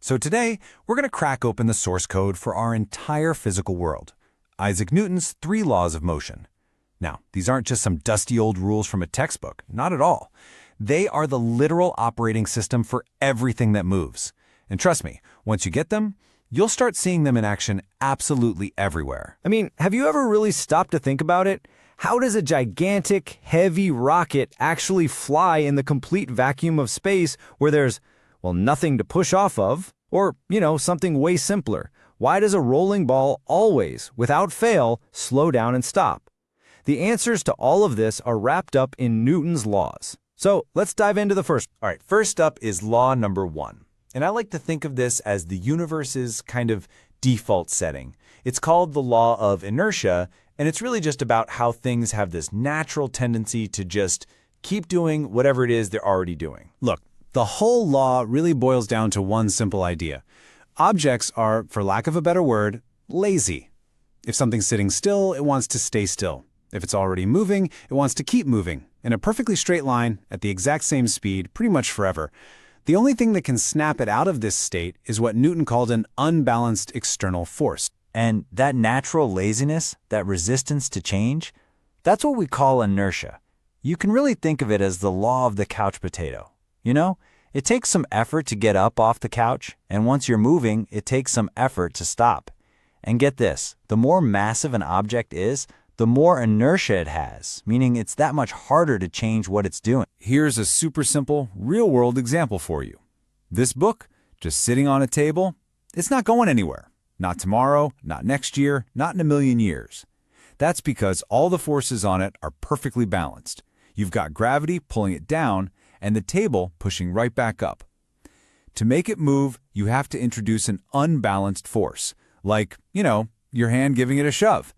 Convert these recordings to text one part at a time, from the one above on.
So today, we're going to crack open the source code for our entire physical world, Isaac Newton's 3 laws of motion. Now, these aren't just some dusty old rules from a textbook, not at all. They are the literal operating system for everything that moves. And trust me, once you get them, you'll start seeing them in action absolutely everywhere. I mean, have you ever really stopped to think about it? How does a gigantic, heavy rocket actually fly in the complete vacuum of space where there's, well, nothing to push off of? Or, something way simpler. Why does a rolling ball always, without fail, slow down and stop? The answers to all of this are wrapped up in Newton's laws. So let's dive into the first. All right, first up is law number 1. And I like to think of this as the universe's kind of default setting. It's called the law of inertia, and it's really just about how things have this natural tendency to just keep doing whatever it is they're already doing. Look, the whole law really boils down to one simple idea. Objects are, for lack of a better word, lazy. If something's sitting still, it wants to stay still. If it's already moving, it wants to keep moving, in a perfectly straight line, at the exact same speed, pretty much forever. The only thing that can snap it out of this state is what Newton called an unbalanced external force. And that natural laziness, that resistance to change, that's what we call inertia. You can really think of it as the law of the couch potato. It takes some effort to get up off the couch, and once you're moving, it takes some effort to stop. And get this, the more massive an object is, the more inertia it has, meaning it's that much harder to change what it's doing. Here's a super simple, real-world example for you. This book, just sitting on a table, it's not going anywhere. Not tomorrow, not next year, not in a million years. That's because all the forces on it are perfectly balanced. You've got gravity pulling it down, and the table pushing right back up. To make it move, you have to introduce an unbalanced force, like, your hand giving it a shove.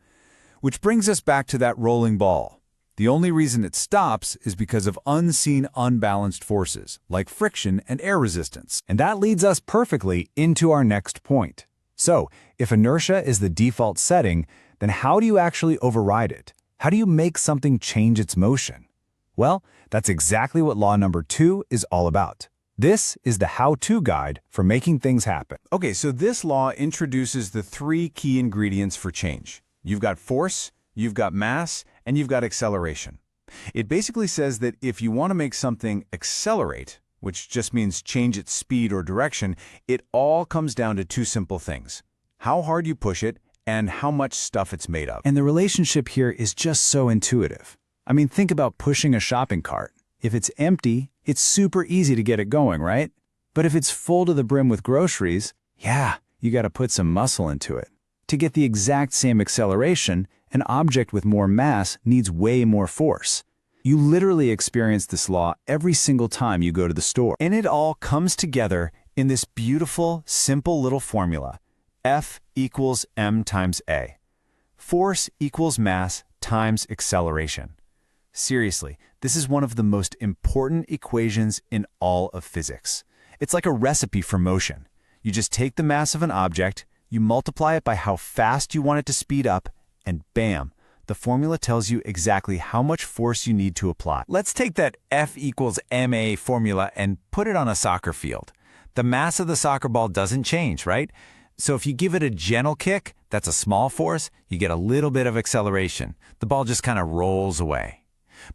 Which brings us back to that rolling ball. The only reason it stops is because of unseen unbalanced forces, like friction and air resistance. And that leads us perfectly into our next point. So, if inertia is the default setting, then how do you actually override it? How do you make something change its motion? Well, that's exactly what law number 2 is all about. This is the how-to guide for making things happen. Okay, so this law introduces the 3 key ingredients for change. You've got force, you've got mass, and you've got acceleration. It basically says that if you want to make something accelerate, which just means change its speed or direction, it all comes down to 2 simple things: how hard you push it and how much stuff it's made of. And the relationship here is just so intuitive. I mean, think about pushing a shopping cart. If it's empty, it's super easy to get it going, right? But if it's full to the brim with groceries, you got to put some muscle into it. To get the exact same acceleration, an object with more mass needs way more force. You literally experience this law every single time you go to the store. And it all comes together in this beautiful, simple little formula. F equals m times a. Force equals mass times acceleration. Seriously, this is one of the most important equations in all of physics. It's like a recipe for motion. You just take the mass of an object, you multiply it by how fast you want it to speed up, and bam, the formula tells you exactly how much force you need to apply. Let's take that F equals ma formula and put it on a soccer field. The mass of the soccer ball doesn't change, right? So if you give it a gentle kick, that's a small force, you get a little bit of acceleration. The ball just kind of rolls away.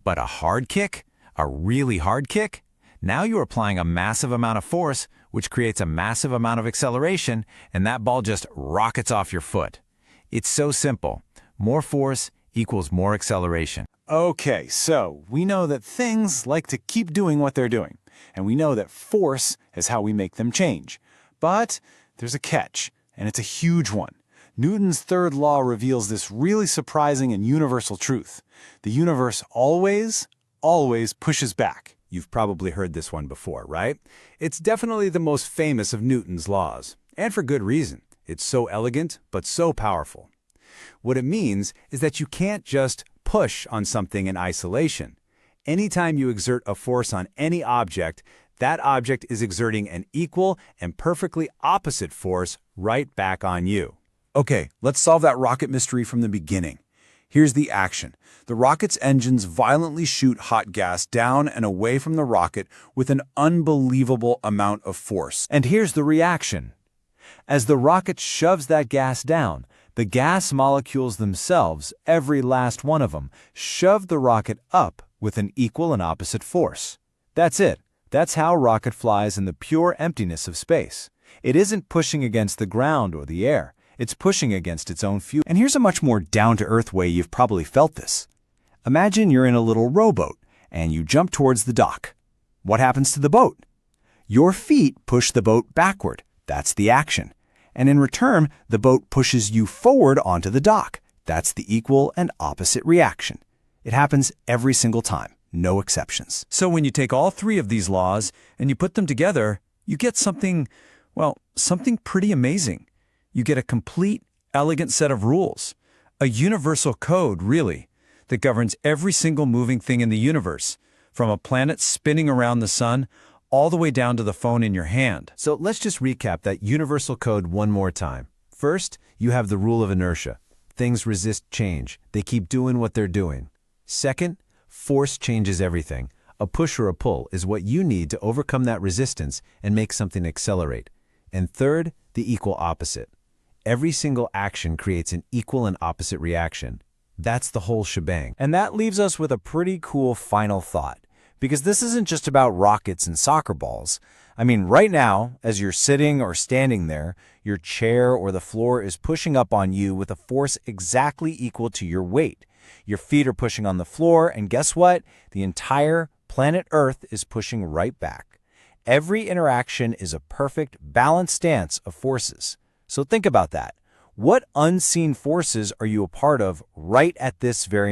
But a hard kick, a really hard kick, now you're applying a massive amount of force, which creates a massive amount of acceleration, and that ball just rockets off your foot. It's so simple. More force equals more acceleration. Okay, so we know that things like to keep doing what they're doing, and we know that force is how we make them change. But there's a catch, and it's a huge one. Newton's 3rd law reveals this really surprising and universal truth. The universe always pushes back. You've probably heard this one before, right? It's definitely the most famous of Newton's laws, and for good reason. It's so elegant, but so powerful. What it means is that you can't just push on something in isolation. Anytime you exert a force on any object, that object is exerting an equal and perfectly opposite force right back on you. Okay, let's solve that rocket mystery from the beginning. Here's the action. The rocket's engines violently shoot hot gas down and away from the rocket with an unbelievable amount of force. And here's the reaction. As the rocket shoves that gas down, the gas molecules themselves, every last one of them, shove the rocket up with an equal and opposite force. That's it. That's how a rocket flies in the pure emptiness of space. It isn't pushing against the ground or the air. It's pushing against its own fuel. And here's a much more down-to-earth way you've probably felt this. Imagine you're in a little rowboat and you jump towards the dock. What happens to the boat? Your feet push the boat backward. That's the action. And in return, the boat pushes you forward onto the dock. That's the equal and opposite reaction. It happens every single time, no exceptions. So when you take all three of these laws and you put them together, you get something, well, something pretty amazing. You get a complete, elegant set of rules. A universal code, really, that governs every single moving thing in the universe, from a planet spinning around the sun all the way down to the phone in your hand. So let's just recap that universal code one more time. First, you have the rule of inertia. Things resist change. They keep doing what they're doing. Second, force changes everything. A push or a pull is what you need to overcome that resistance and make something accelerate. And third, the equal opposite. Every single action creates an equal and opposite reaction. That's the whole shebang. And that leaves us with a pretty cool final thought. Because this isn't just about rockets and soccer balls. I mean, right now, as you're sitting or standing there, your chair or the floor is pushing up on you with a force exactly equal to your weight. Your feet are pushing on the floor, and guess what? The entire planet Earth is pushing right back. Every interaction is a perfect, balanced dance of forces. So think about that. What unseen forces are you a part of right at this very moment?